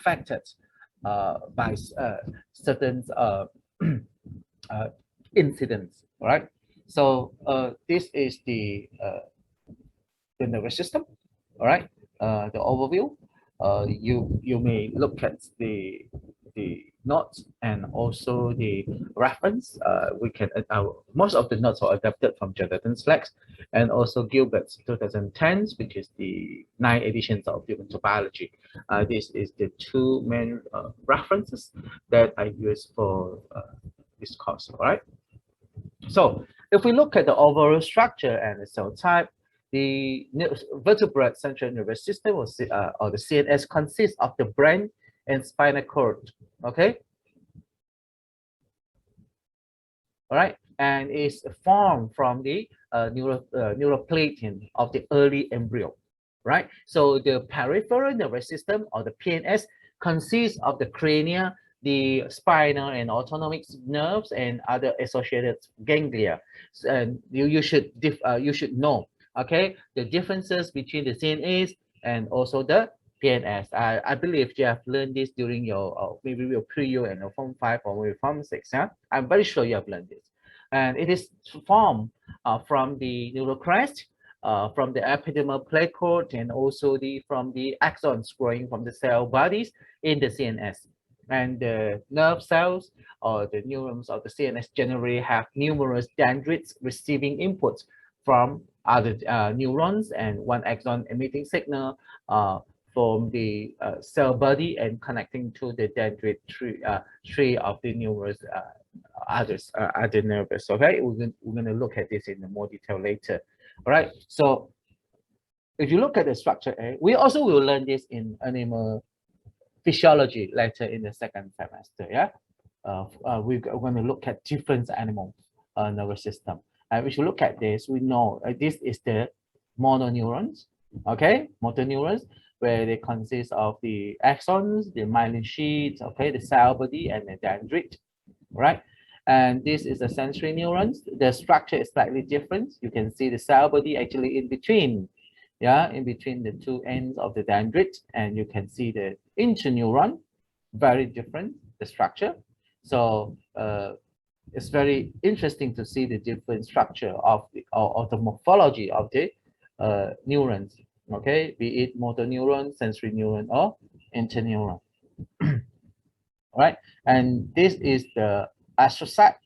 affected by certain incidents, right? So this is the nervous system, all right? The overview. You may look at the notes and also the reference. We can most of the notes are adapted from Jonathan's Flex and also Gilbert's 2010s, which is the 9 editions of Human Biology. This is the two main references that I use for this course. All right. So if we look at the overall structure and the cell type, the vertebrate central nervous system or the CNS consists of the brain and spinal cord. Okay. All right, and is formed from the neuroplatin of the early embryo. Right. So the peripheral nervous system or the PNS consists of the crania, the spinal and autonomic nerves, and other associated ganglia. And you should know, okay, the differences between the CNS and also the PNS. I believe you have learned this during your maybe your pre-U and your Form 5 or maybe Form 6. Yeah? I'm very sure you have learned this. And it is formed from the neural crest, from the epidermal plateau, and also from the axons growing from the cell bodies in the CNS. And the nerve cells or the neurons of the CNS generally have numerous dendrites receiving inputs from other neurons and one axon emitting signal from the cell body and connecting to the dendrite tree of the numerous other nerves. Okay, we're gonna look at this in more detail later. All right. So if you look at the structure A, we also will learn this in animal physiology later in the second semester. Yeah, we're going to look at different animal nervous system. And if you look at this, we know this is the mononeurons. Okay, motor neurons, where they consist of the axons, the myelin sheaths, okay, the cell body, and the dendrite, right? And this is the sensory neurons. The structure is slightly different. You can see the cell body actually in between, yeah, in between the two ends of the dendrite, and you can see the interneuron, very different, the structure. So it's very interesting to see the different structure of the morphology of the neurons, okay, be it motor neuron, sensory neuron, or interneuron. Right, and this is the astrocyte,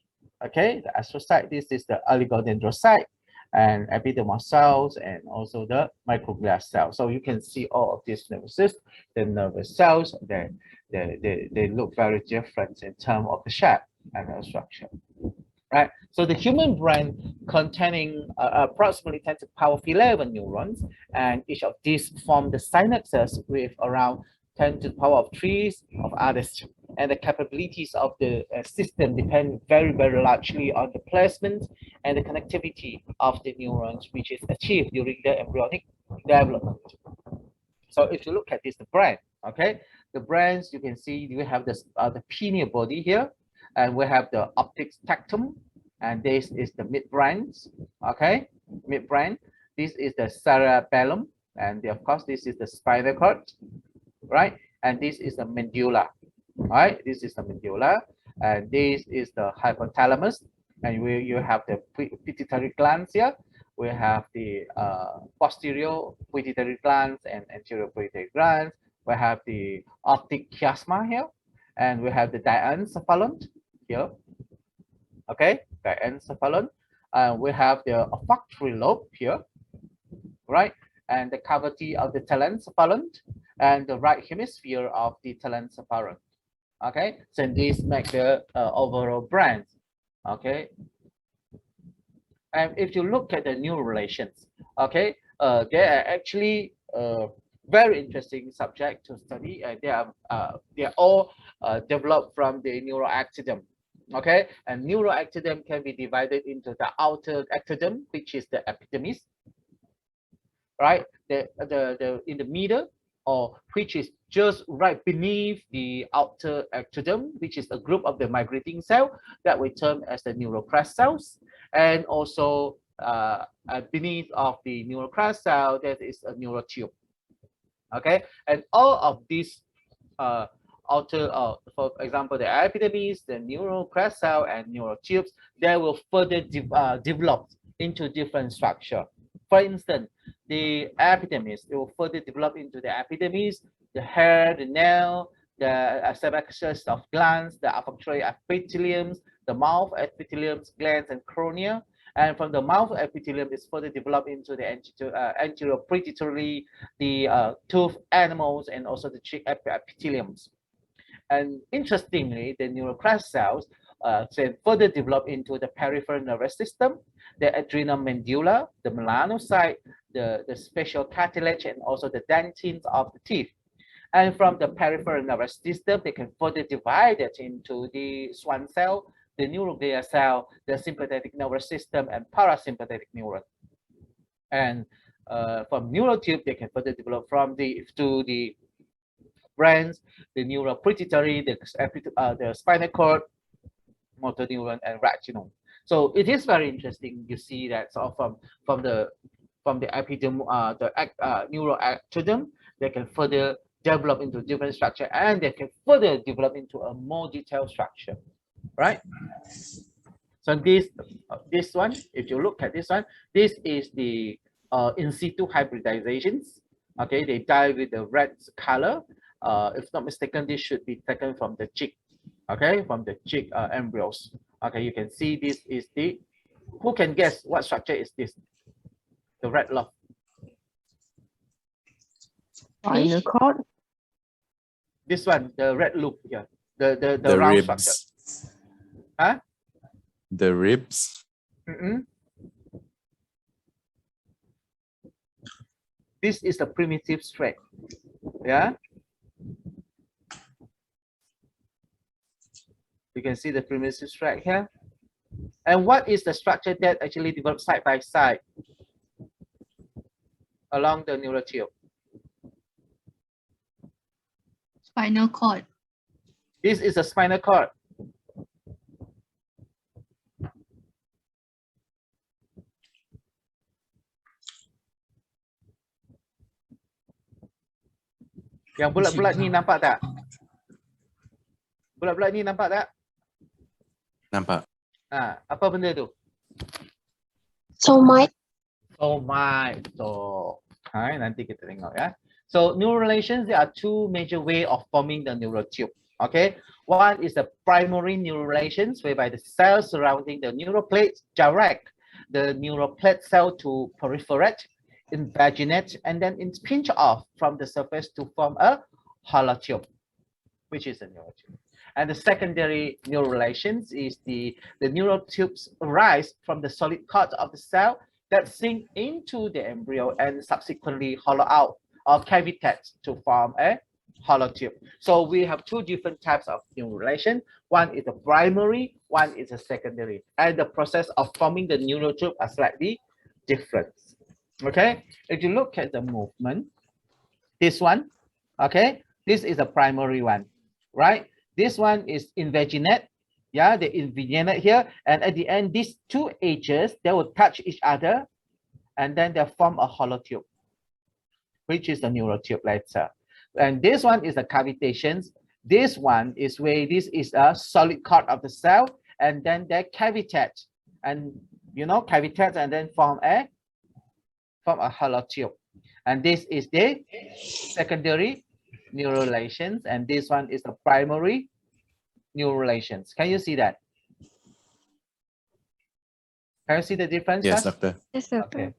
okay, the astrocyte, this is the oligodendrocyte and epidermal cells and also the microglia cells. So you can see all of these nervous systems, the nervous cells, they look very different in terms of the shape and the structure. Right, so the human brain containing approximately 10 to the power of 11 neurons, and each of these form the synapses with around 10 to the power of 3 of others. And the capabilities of the system depend very, very largely on the placement and the connectivity of the neurons, which is achieved during the embryonic development. So if you look at this, the brain, okay, the brains, you can see we have this the pineal body here, and we have the optic tectum, and this is the midbrain, okay, midbrain. This is the cerebellum, and of course this is the spinal cord, right? And this is the medulla, right? This is the medulla, and this is the hypothalamus, and you have the pituitary glands here. We have the posterior pituitary glands and anterior pituitary glands. We have the optic chiasma here, and we have the diencephalon here. Okay, diencephalon. We have the olfactory lobe here, right? And the cavity of the telencephalon and the right hemisphere of the telencephalon. Okay, so these make the overall brain. Okay, and if you look at the neural relations, okay, they are actually very interesting subject to study. They are all developed from the neural ectoderm. Okay, and neural ectoderm can be divided into the outer ectoderm, which is the epidermis, right? The in the middle, or which is just right beneath the outer ectoderm, which is a group of the migrating cell that we term as the neural crest cells, and also beneath of the neural crest cell, that is a neural tube. Okay, and all of these outer, for example, the epidermis, the neural crest cell, and neural tubes, they will further develop into different structure. For instance, the epidermis, it will further develop into the epidermis, the hair, the nail, the subaxis of glands, the olfactory epitheliums, the mouth epitheliums, glands, and cornea. And from the mouth epithelium is further developed into the anterior predatory, the tooth animals, and also the cheek epitheliums. And interestingly, the neural crest cells further develop into the peripheral nervous system, the adrenal medulla, the melanocyte, the spatial cartilage, and also the dentines of the teeth. And from the peripheral nervous system, they can further divide it into the swan cell, the neuroglia cell, the sympathetic nervous system, and parasympathetic neuron. And from neural tube, they can further develop from the brains, the neural pituitary, the spinal cord, motor neuron, and retinal. So it is very interesting. You see that sort of from the epiderm, neural ectoderm, they can further develop into different structure, and they can further develop into a more detailed structure, right? So this one, if you look at this one, this is the in situ hybridizations. Okay, they dye with the red color. If not mistaken, this should be taken from the chick. Okay, from the chick embryos. Okay, you can see this is the. Who can guess what structure is this? The red lump. Spinal cord. This one, the red loop here, the round ribs. structure. Huh? The ribs. This is the primitive thread. Yeah. You can see the primitive thread here. And what is the structure that actually develops side by side along the neural tube? Spinal cord. This is a spinal cord. Yang bulat-bulat ni nampak tak? Bulat-bulat ni nampak tak? Nampak. Apa benda tu? Somite. Somite. So, nanti kita tengok ya. So, neural relations, there are two major ways of forming the neural tube. Okay, one is the primary neural relations, whereby the cells surrounding the neural plate direct the neural plate cell to proliferate, invaginate, and then pinch off from the surface to form a hollow tube, which is a neural tube. And the secondary neural relations is the neural tubes arise from the solid cord of the cell that sink into the embryo and subsequently hollow out or cavitate to form a hollow tube. So we have two different types of neural relation. One is a primary, one is a secondary. And the process of forming the neural tube are slightly different. Okay, if you look at the movement, this one, okay, this is a primary one, right? This one is invaginate, yeah, they invaginate here, and at the end, these two edges, they will touch each other, and then they form a hollow tube, which is the neural tube later. And this one is the cavitations. This one is where this is a solid cord of the cell, and then they cavitate, and cavitate, and then form a hollow tube. And this is the secondary neural relations, and this one is the primary neural relations. Can you see that? Can you see the difference? Yes, doctor. Yes, sir. Okay.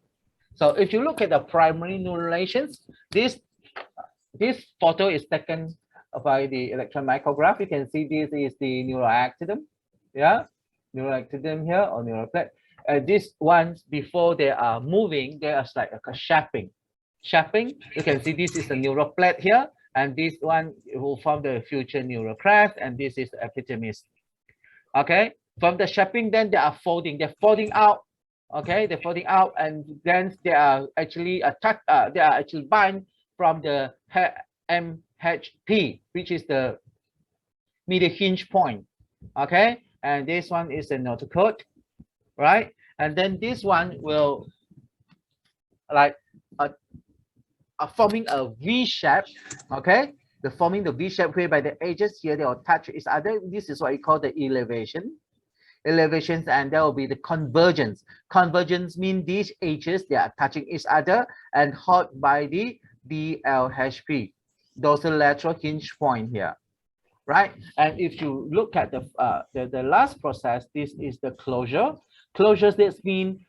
So if you look at the primary neural relations, this photo is taken by the electron micrograph. You can see this is the neural ectoderm. Yeah, neural ectoderm here or neural plate. These ones, before they are moving, they are like a shaping. Shaping, you can see this is the neural plate here, and this one will form the future neural crest, and this is the epidermis. Okay, from the shaping, then they are folding. They're folding out. Okay, they're folding out, and then they are actually attached. They are actually bind from the MHP, which is the medial hinge point. Okay, and this one is the notochord, right? And then this one will like forming a V shape. Okay, The forming the V-shaped way by the edges here, they will touch each other. This is what we call the elevation. Elevations, and there will be the convergence. Convergence means these edges, they are touching each other and held by the DLHP, dorsolateral hinge point here, right? And if you look at the last process, this is the closure. Closures, this means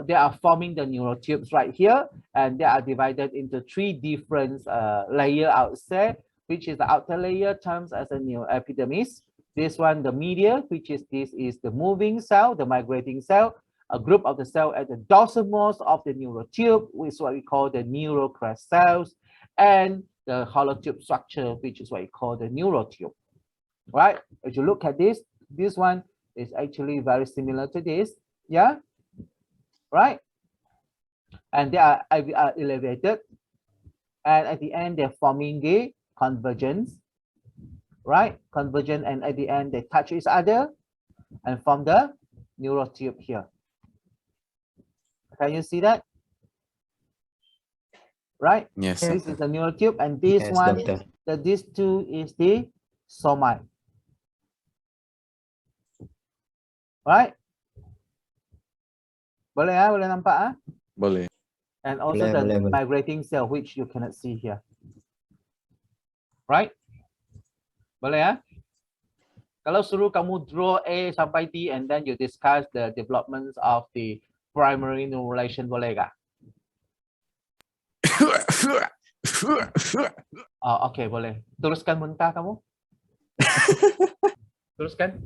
they are forming the neural tubes right here, and they are divided into three different layer outside, which is the outer layer terms as a neuroepidermis. This one, the media, which is this is the moving cell, the migrating cell, a group of the cell at the dorsal of the neural tube, which is what we call the neural crest cells, and the hollow tube structure, which is what we call the neural tube. Right? If you look at this one is actually very similar to this, yeah, right? And they are elevated, and at the end they're forming the convergence, right? Convergent, and at the end they touch each other and form the neural tube here. Can you see that? Right? Yes. This is the neural tube, and this Yes, one, doctor. this two is the somite. Right? Boleh ah? Boleh nampak ah? Boleh. And also the Boleh. migrating cell, which you cannot see here. Right? Boleh ya? Kalau suruh kamu draw A sampai D and then you discuss the developments of the primary neurulation, boleh kah? Oh, okay, boleh. Teruskan muntah kamu. Teruskan.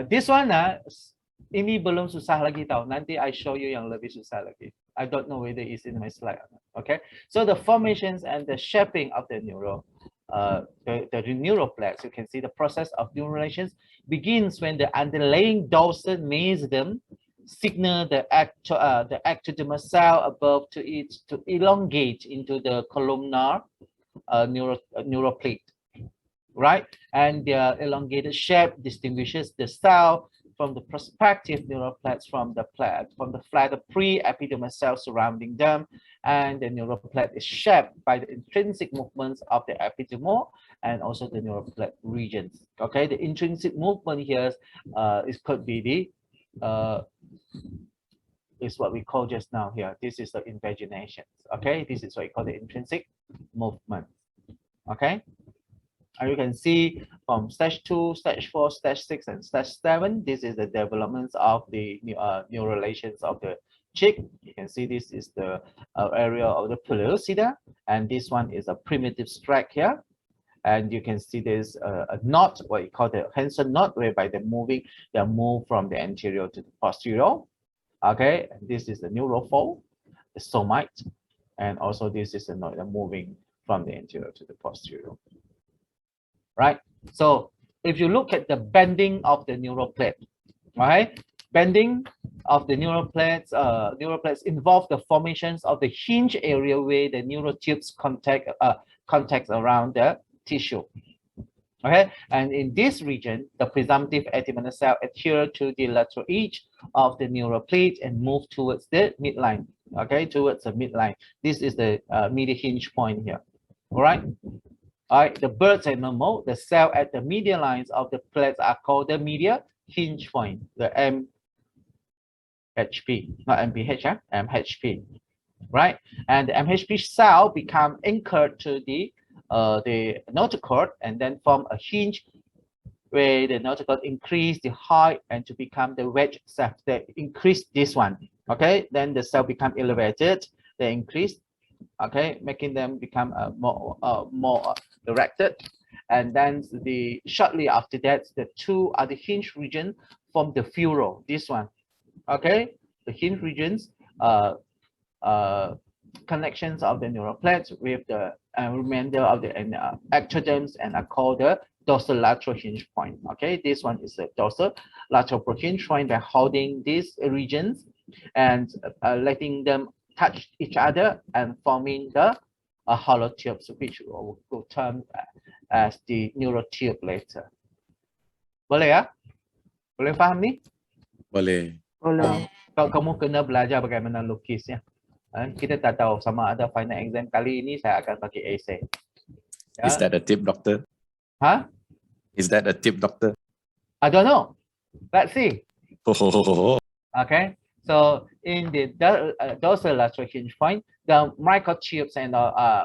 This one ini belum susah lagi tau. Nanti I show you yang lebih susah lagi. I don't know whether it's in my slide or not. Okay. So the formations and the shaping of the neural. The neural plaques, you can see the process of neurulations begins when the underlying dorsal mesoderm signal the ectodermal cell above to elongate into the columnar neural plate, right? And their elongated shape distinguishes the cell from the prospective neural plates from the flatter pre-epidermal cells surrounding them, and the neural plate is shaped by the intrinsic movements of the epidermal and also the neural plate regions. Okay, the intrinsic movement here could be the is what we call just now here. This is the invagination. Okay, this is what we call the intrinsic movement. Okay. And you can see from stage 2, stage 4, stage 6, and stage 7, this is the developments of the neurulations of the cheek. You can see this is the area of the pellucida, and this one is a primitive stripe here. And you can see there's a knot, what you call the Hansen knot, whereby they move from the anterior to the posterior. Okay, and this is the neural fold, the somite, and also this is the knot moving from the anterior to the posterior. Right, so if you look at the bending of the neural plate, right, bending of the neural plates involve the formations of the hinge area where the neural tubes contact around the tissue. Okay, and in this region, the presumptive epidermal cell adhere to the lateral edge of the neural plate and move towards the midline. Okay, towards the midline. This is the medial hinge point here. All right. All right, the birds and mammal, the cell at the medial lines of the plates are called the medial hinge point, the MHP, not MPH, MHP, right? And the MHP cell become anchored to the notochord and then form a hinge where the notochord increase the height and to become the wedge cell. They increase this one, okay? Then the cell become elevated, they increase, okay, making them become more directed, and then shortly after that, the two other hinge regions form the furrow. This one, okay, the hinge regions, connections of the neural plates with the remainder of the ectoderms and are called the dorsolateral hinge point. Okay, this one is the dorsolateral hinge point by holding these regions and letting them touch each other and forming the hollow tubes, which will term as the neural tube later. Boleh ya? Boleh faham ni? Boleh. Kalau kamu kena belajar bagaimana lukis ya. Kita tak tahu sama ada final exam kali ini saya akan pakai essay. Yeah. Is that a tip, doctor? Huh? Is that a tip, doctor? I don't know. Let's see. Oh, Okay. So in the dorsal lateral hinge point, the microtubules and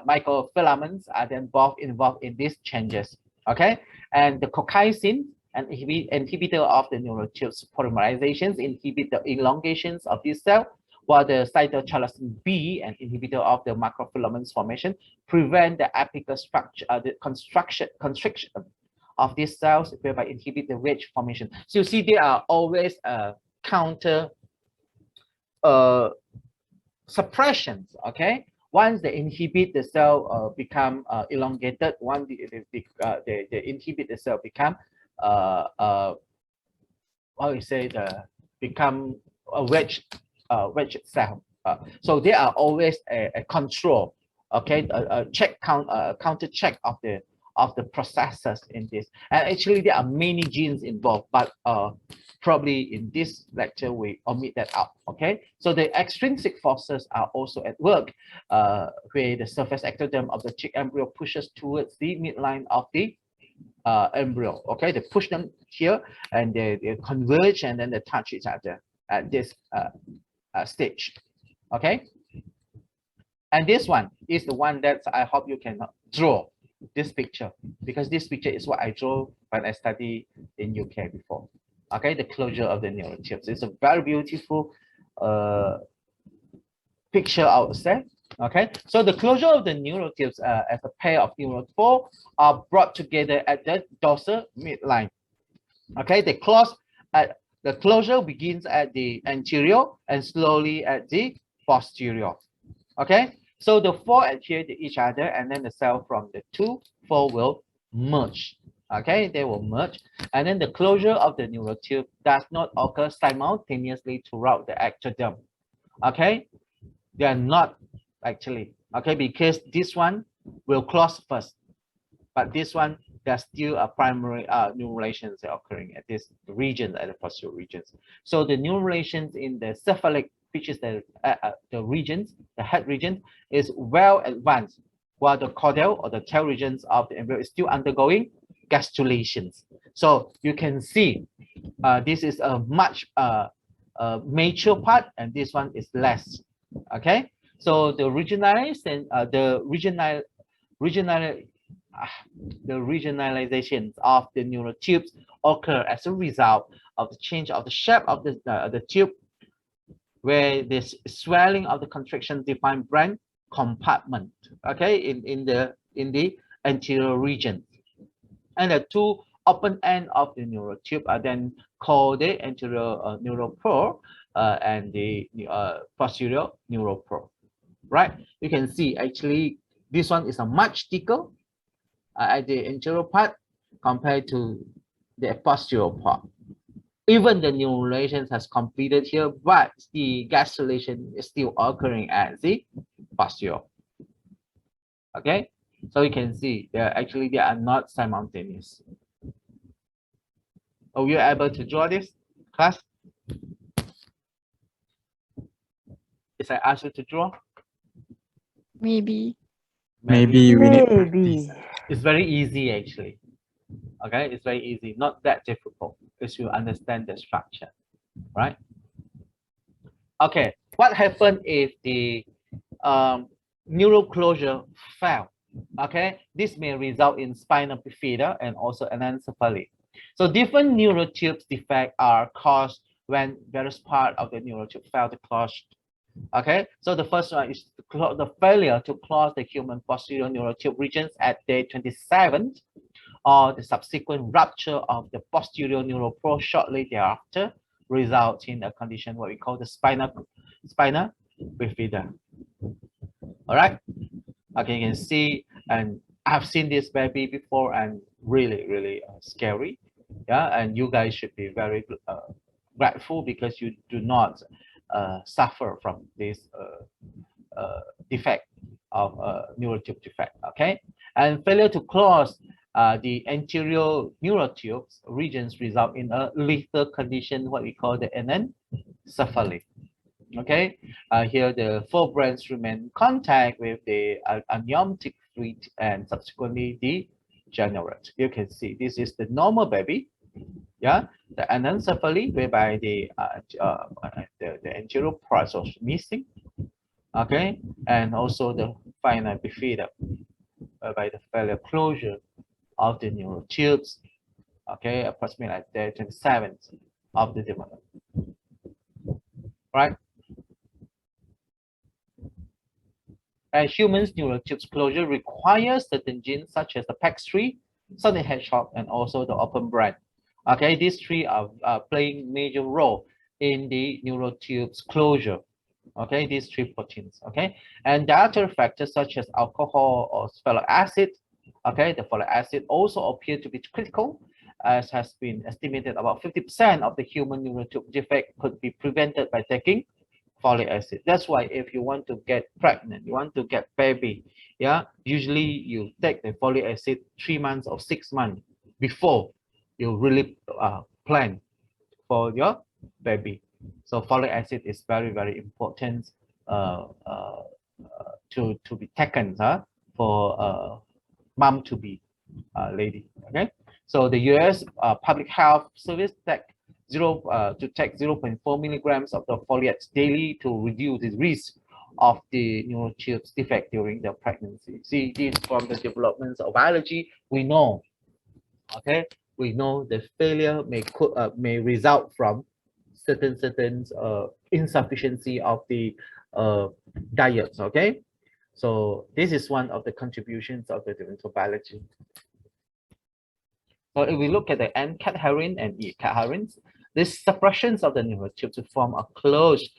microfilaments are then both involved in these changes. Okay. And the coccycin and inhibitor of the neural tubes polymerizations inhibit the elongations of this cell, while the cytochalasin B, an inhibitor of the microfilaments formation, prevent the apical structure, the constriction of these cells, whereby inhibit the wedge formation. So you see, they are always counter suppressions. Okay, once they inhibit, the cell become elongated. Once they inhibit, the cell become how you say, become a wedge cell. So they are always a control. Okay, a counter check of the processes in this. And actually there are many genes involved, but probably in this lecture we omit that out. Okay, so the extrinsic forces are also at work, where the surface ectoderm of the chick embryo pushes towards the midline of the embryo. Okay, they push them here and they converge and then they touch each other at this stage. Okay, and this one is the one that I hope you can draw this picture, because this picture is what I drew when I studied in UK before. Okay, the closure of the neural tubes. It's a very beautiful picture, I would say. Okay, so the closure of the neural tubes as a pair of neural pore are brought together at the dorsal midline. Okay, they close at the closure begins at the anterior and slowly at the posterior. Okay, so the four adhere to each other, and then the cell from the four will merge. Okay, they will merge, and then the closure of the neural tube does not occur simultaneously throughout the ectoderm. Okay, they are not actually. Okay, because this one will close first, but this one, there's still a primary neurulations occurring at this region, at the posterior regions. So the neurulations in the cephalic, which is the regions, the head region, is well advanced, while the caudal or the tail regions of the embryo is still undergoing gastrulations. So you can see this is a much mature part, and this one is less. Okay, so the regionalizations of the neural tubes occur as a result of the change of the shape of the tube, where this swelling of the constriction defined brain compartment. Okay, in the anterior region, and the two open end of the neural tube are then called the anterior neural pore and the posterior neural pore. Right, you can see actually this one is a much thicker at the anterior part compared to the posterior part. Even the neurulations has completed here, but the gastrulation is still occurring at the posterior. Okay, so you can see they are not simultaneous. Are you able to draw this, class? Is I ask you to draw? Maybe. maybe we need practice. It's very easy actually. Okay, it's very easy, not that difficult, because you understand the structure, right? Okay, what happened if the neural closure fail? Okay, this may result in spinal bifida and also anencephaly. So different neural tubes defect are caused when various part of the neural tube fail to close. Okay, so the first one is the failure to close the human posterior neural tube regions at day 27, or the subsequent rupture of the posterior neural pore shortly thereafter, results in a condition what we call the spinal bifida. All right. Okay, you can see, and I've seen this baby before, and really scary. Yeah, and you guys should be very grateful, because you do not suffer from this defect of neural tube defect. Okay, and failure to close the anterior neural tubes regions result in a lethal condition, what we call the anencephaly. Okay, here the forebrains remain in contact with the amniotic excrete and subsequently degenerate. You can see this is the normal baby. Yeah, the anencephaly whereby the anterior parts was missing. Okay, and also the final bifida whereby the failure closure of the neural tubes. Okay, approximately at the 27th of the development. Right. And humans' neural tubes closure requires certain genes such as the PAX3, Sonic Hedgehog, and also the open brain. Okay, these three are playing major role in the neural tubes closure. Okay, these three proteins. Okay, and dietary factors such as alcohol or folic acid. Okay, the folic acid also appear to be critical, as has been estimated about 50% of the human neural tube defect could be prevented by taking folic acid. That's why if you want to get pregnant, you want to get baby, yeah, usually you take the folic acid 3 months or 6 months before you really plan for your baby. So folic acid is very, very important to be taken for mom to be lady. Okay, so the U.S. Public Health Service take 0.4 milligrams of the foliate daily to reduce the risk of the neural tubes defect during the pregnancy. See, this from the developments of biology, we know. Okay, we know the failure may result from certain insufficiency of the diets. Okay, so this is one of the contributions of the developmental biology. So if we look at the N-cadherin and E-cadherins, this suppressions of the neural tube to form a closed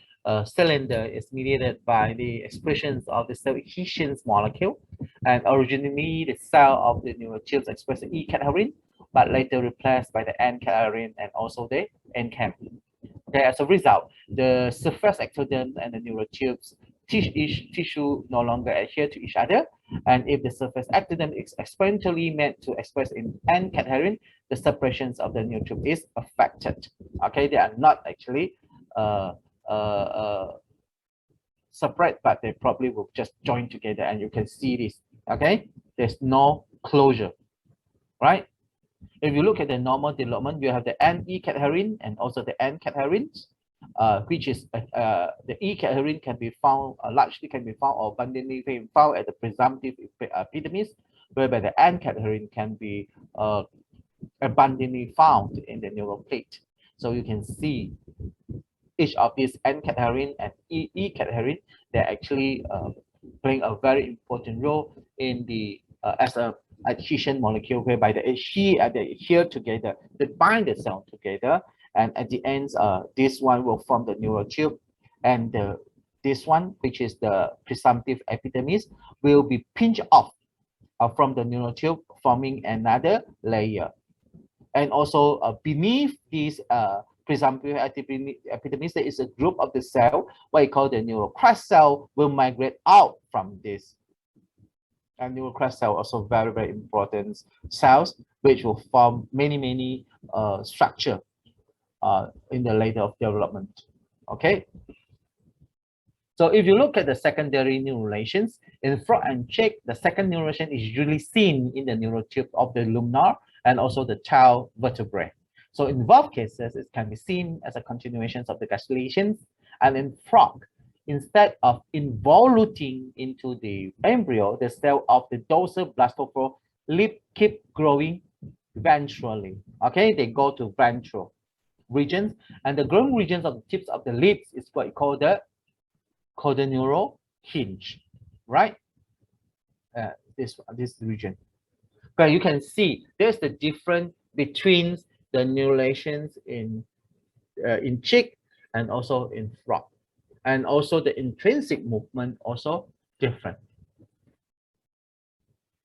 cylinder is mediated by the expressions of the cell adhesion molecule. And originally, the cell of the neural tubes expressed the E-cadherin, but later replaced by the N-cadherin and also the N-cam. Okay, as a result, the surface ectoderm and the neural tubes each tissue no longer adhere to each other, and if the surface ectoderm is experimentally meant to express in N-cadherin, the separations of the neural tube is affected. Okay, they are not actually separate, but they probably will just join together, and you can see this. Okay, there's no closure, right? If you look at the normal development, you have the N-E-cadherin and also the N-cadherins. Which is the E-cadherin can be found largely can be found or abundantly found at the presumptive epidermis, whereby the N-cadherin can be abundantly found in the neural plate. So you can see each of these N-cadherin and E-cadherin, they're actually playing a very important role in the as a adhesion molecule, whereby they adhere together, they bind the cell together. And at the end, this one will form the neural tube, and this one, which is the presumptive epidermis, will be pinched off from the neural tube, forming another layer. And also beneath this presumptive epidermis, there is a group of the cell, what we call the neural crest cell, will migrate out from this. And neural crest cell also very, very important cells, which will form many structure in the later of development. Okay, so if you look at the secondary neurulations in frog and chick, the second neurulation is usually seen in the neural tube of the lumbar and also the tail vertebrae. So in both cases, it can be seen as a continuation of the gastrulations. And in frog, instead of involuting into the embryo, the cell of the dorsal blastophore lip keep growing ventrally. Okay, they go to ventral regions, and the growing regions of the tips of the lips is what we call the caudoneural hinge, right? This region. But you can see there's the difference between the neurulations in chick and also in frog, and also the intrinsic movement also different.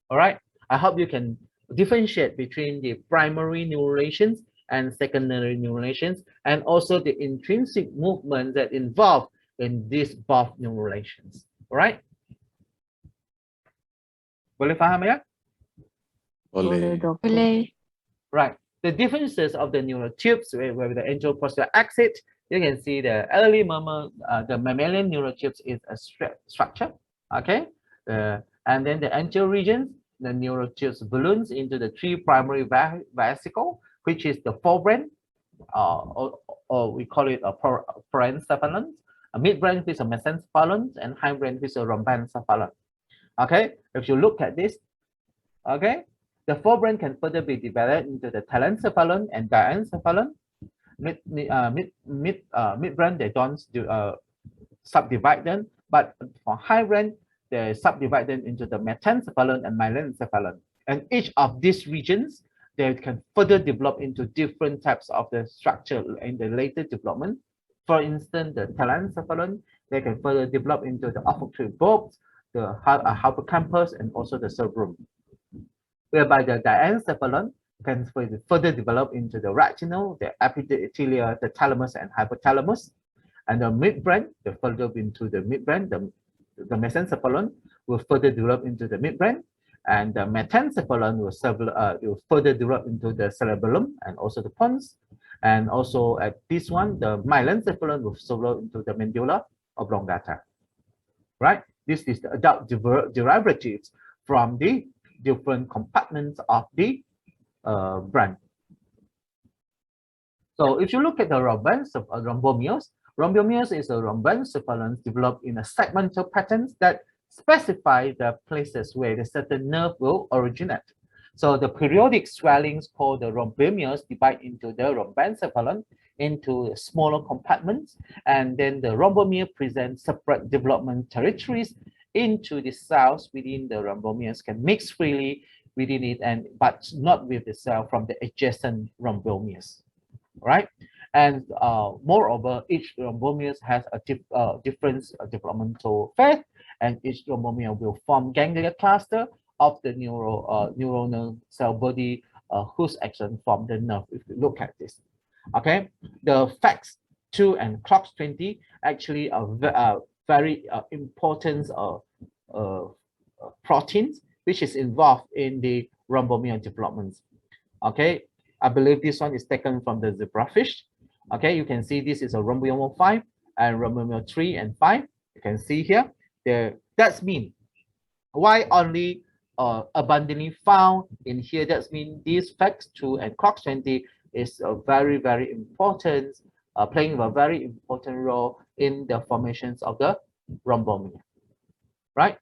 All right, I hope you can differentiate between the primary neurulations and secondary neurulations, and also the intrinsic movement that involved in these both neurulations. All right? Boleh faham ya? Boleh. Right. The differences of the neural tubes where the anteroposterior exit, you can see the early the mammalian neural tubes is a structure, okay? And then the anterior regions, the neural tubes balloons into the three primary vesicle, which is the forebrain, or we call it a proencephalon, a midbrain which is a mesencephalon, and hindbrain which is a rhombencephalon. Okay, if you look at this, okay, the forebrain can further be divided into the telencephalon and diencephalon. Midbrain, they don't subdivide them, but for hindbrain, they subdivide them into the metencephalon and myelencephalon. And each of these regions, they can further develop into different types of the structure in the later development. For instance, the telencephalon, they can further develop into the olfactory bulbs, the hippocampus, and also the cerebrum. Whereby the diencephalon can further develop into the retinal, the epithelia, the thalamus, and hypothalamus. And the midbrain, they further into the midbrain, the mesencephalon will further develop into the midbrain, and the metencephalon will further develop into the cerebellum and also the pons. And also at this one, the myelencephalon will develop into the medulla oblongata. Right? This is the adult derivatives from the different compartments of the brain. So if you look at the rhombomeres, rhombomeres is a rhombencephalon developed in a segmental patterns that specify the places where the certain nerve will originate. So the periodic swellings called the rhombomeres divide into the rhombencephalon into smaller compartments, and then the rhombomere presents separate development territories into the cells within the rhombomeres can mix freely within it, but not with the cell from the adjacent rhombomeres, right? And moreover, each rhombomere has a different developmental phase, and each rhombomere will form ganglia cluster of the neuronal cell body whose action form the nerve. If you look at this, okay, the FAX2 and CLOX20 actually are very important proteins which is involved in the rhombomere development. Okay, I believe this one is taken from the zebrafish. Okay, you can see this is a rhombomere 5 and rhombomere 3 and 5. You can see here. That's mean why only abundantly found in here. That's mean these FAX2 and CLOX20 is a very, very important, playing a very important role in the formations of the rhombomere, right?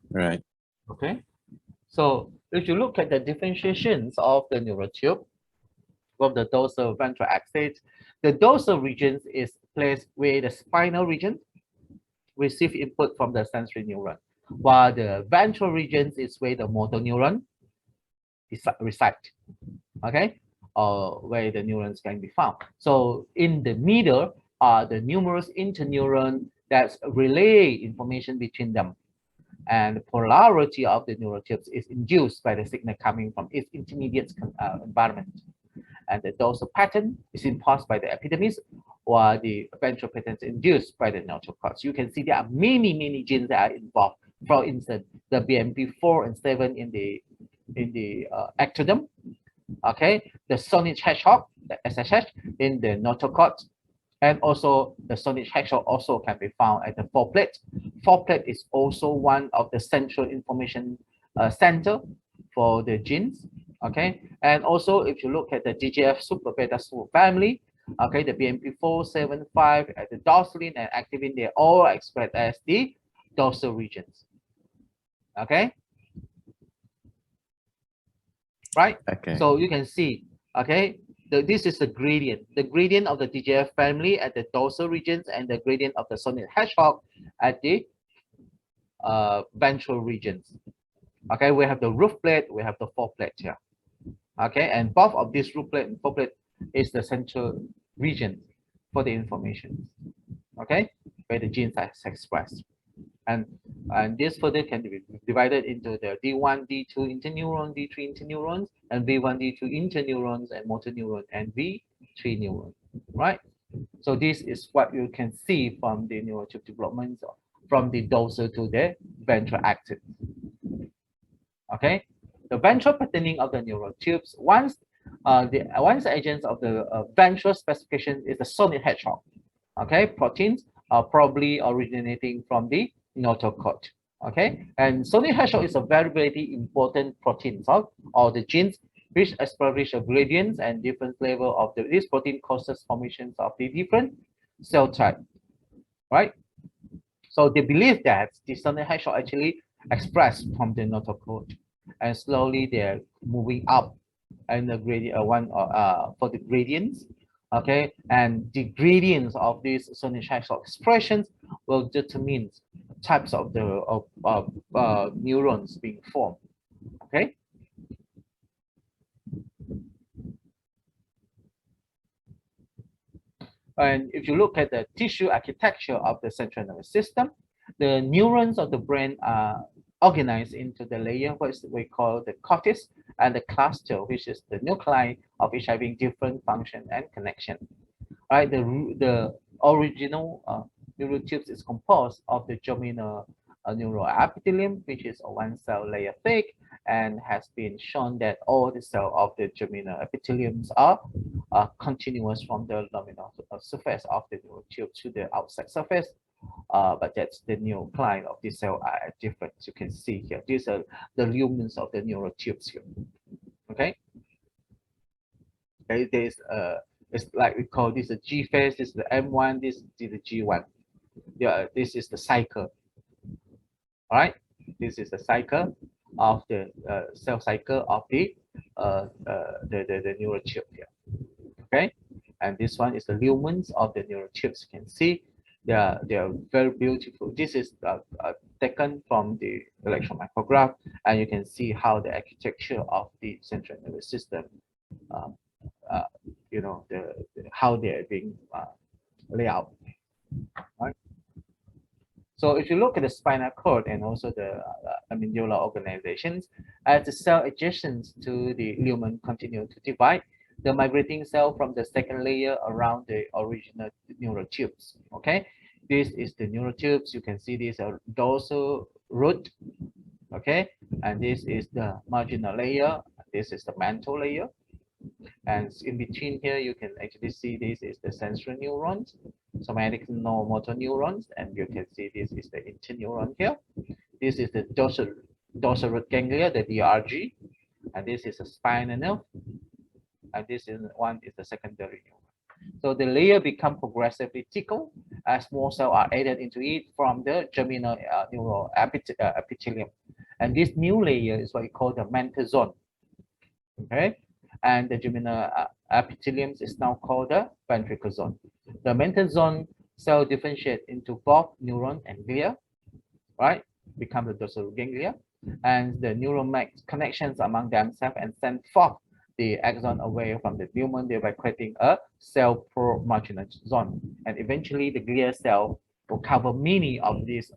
Right. Okay. So if you look at the differentiations of the neural tube from the dorsal ventral axis, the dorsal region is placed where the spinal region receive input from the sensory neuron, while the ventral region is where the motor neuron reside, okay, or where the neurons can be found. So in the middle are the numerous interneuron that relay information between them, and the polarity of the neural tubes is induced by the signal coming from its intermediate environment. And the dorsal pattern is imposed by the epidermis, while the ventral pattern is induced by the notochord cords. You can see there are many genes that are involved. For instance, the BMP4 and 7 in the ectoderm. Okay, the Sausage hedgehog, the SHH in the notochord, and also the Sausage hedgehog also can be found at the foreplate. Foreplate is also one of the central information center for the genes. Okay, and also if you look at the DGF super beta family, okay, the BMP4, 7, 5, at the dorsal and activin, they all expressed as the dorsal regions. Okay, right? Okay. So you can see, okay, this is the gradient of the DGF family at the dorsal regions and the gradient of the Sausage hedgehog at the ventral regions. Okay, we have the roof plate, we have the foreplate here. Okay, and both of these roof plate and foreplate is the central region for the information. Okay, where the genes are expressed. And this further can be divided into the D1, D2 interneuron, D3 interneurons, and V1, D2 interneurons, and motor neuron, and V3 neuron, right? So this is what you can see from the neural tube development from the dorsal to the ventral axis. Okay, the ventral patterning of the neural tubes, once the agents of the ventral specification is the Sausage hedgehog. Okay, proteins probably originating from the notochord. Okay, and sonic hedgehog is a very, very important protein or the genes which establish a gradients and different level of this protein causes formations of the different cell type, right? So they believe that the sonic hedgehog actually expressed from the notochord, and slowly they're moving up and the gradient for the gradients. Okay, and the gradients of these sonic hedgehog expressions will determine types of the neurons being formed. Okay. And if you look at the tissue architecture of the central nervous system, the neurons of the brain are organized into the layer which we call the cortex and the cluster, which is the nuclei of each having different function and connection. Right, the original neural tubes is composed of the germinal neural epithelium, which is a one cell layer thick, and has been shown that all the cells of the germinal epitheliums are continuous from the luminal surface of the neural tube to the outside surface. But that's the nuclei of the cell are different. You can see here, these are the lumens of the neural tubes here. Okay. Okay, there's it's like we call this a G phase, this is the M1, this is the G1. Yeah, this is the cycle. All right, this is the cycle of the cell cycle of the neural tube here. Okay, and this one is the lumens of the neural tubes. You can see they are very beautiful. This is taken from the electron micrograph, and you can see how the architecture of the central nervous system you know, how they're being laid out. Right? So if you look at the spinal cord and also the medulla organizations, as the cell adjacent to the lumen continue to divide, the migrating cell from the second layer around the original neural tubes. Okay, this is the neural tubes. You can see these are dorsal root. Okay, and this is the marginal layer. This is the mantle layer. And in between here, you can actually see this is the sensory neurons, somatic motor neurons, and you can see this is the interneuron here. This is the dorsal root ganglia, the DRG, and this is a spinal nerve, and this is one is the secondary neuron. So the layer become progressively thicker as more cells are added into it from the germinal neural epithelium, and this new layer is what we call the mental zone. Okay. And the germinal epithelium is now called the ventricle zone. The mental zone cell differentiate into both neuron and glia, right? Become the dorsal ganglia, and the neural connections among themselves and send forth the axon away from the lumen, thereby creating a cell pro-marginal zone. And eventually, the glia cell will cover many of these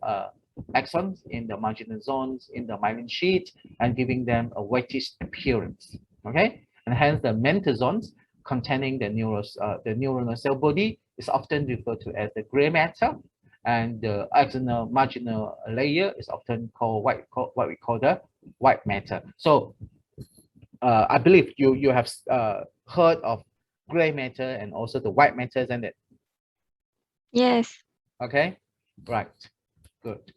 axons in the marginal zones in the myelin sheath and giving them a whitish appearance. Okay. And hence the mental zones containing the neuronal cell body is often referred to as the gray matter, and the axonal marginal layer is often called what we call the white matter. So I believe you have heard of gray matter and also the white matter, isn't it? Yes. Okay, right, good.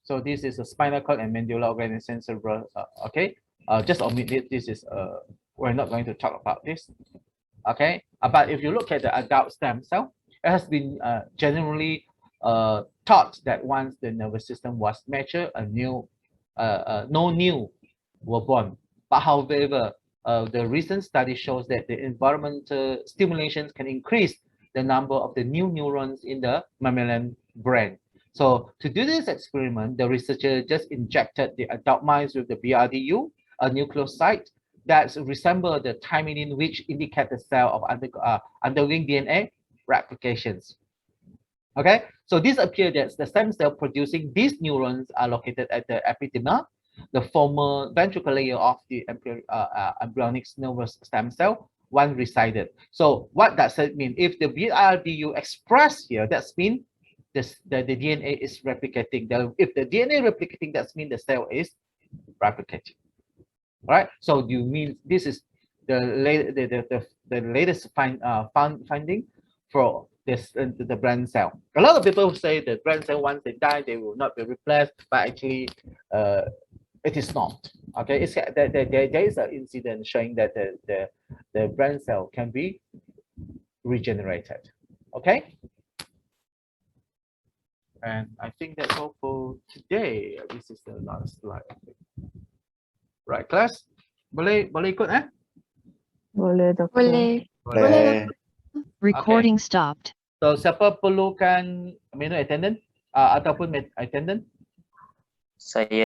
So this is a spinal cord and medulla organization cerebral. Okay. Just omit it. This is we're not going to talk about this. Okay, but if you look at the adult stem cell, it has been generally thought that once the nervous system was mature, no new were born. But however, the recent study shows that the environmental stimulations can increase the number of the new neurons in the mammalian brain. So to do this experiment, the researcher just injected the adult mice with the BRDU, a nucleoside that resemble the thymidine, which indicate the cell of undergoing DNA replications. Okay, so this appears that the stem cell producing these neurons are located at the epidermis, the former ventricle layer of the embryonic nervous stem cell, one resided. So what does that mean? If the BRDU expressed here, that means the DNA is replicating. If the DNA replicating, that means the cell is replicating. Right. So you mean this is the latest finding the brain cell. A lot of people say the brain cell, once they die, they will not be replaced, but actually it is not. Okay, it's there is an incident showing that the brain cell can be regenerated. Okay, and I think that's all for today. This is the last slide. Right, class? Boleh ikut Boleh, Doktor. Boleh. Boleh. Recording stopped. So siapa perlukan menu attendant ataupun attendant? Saya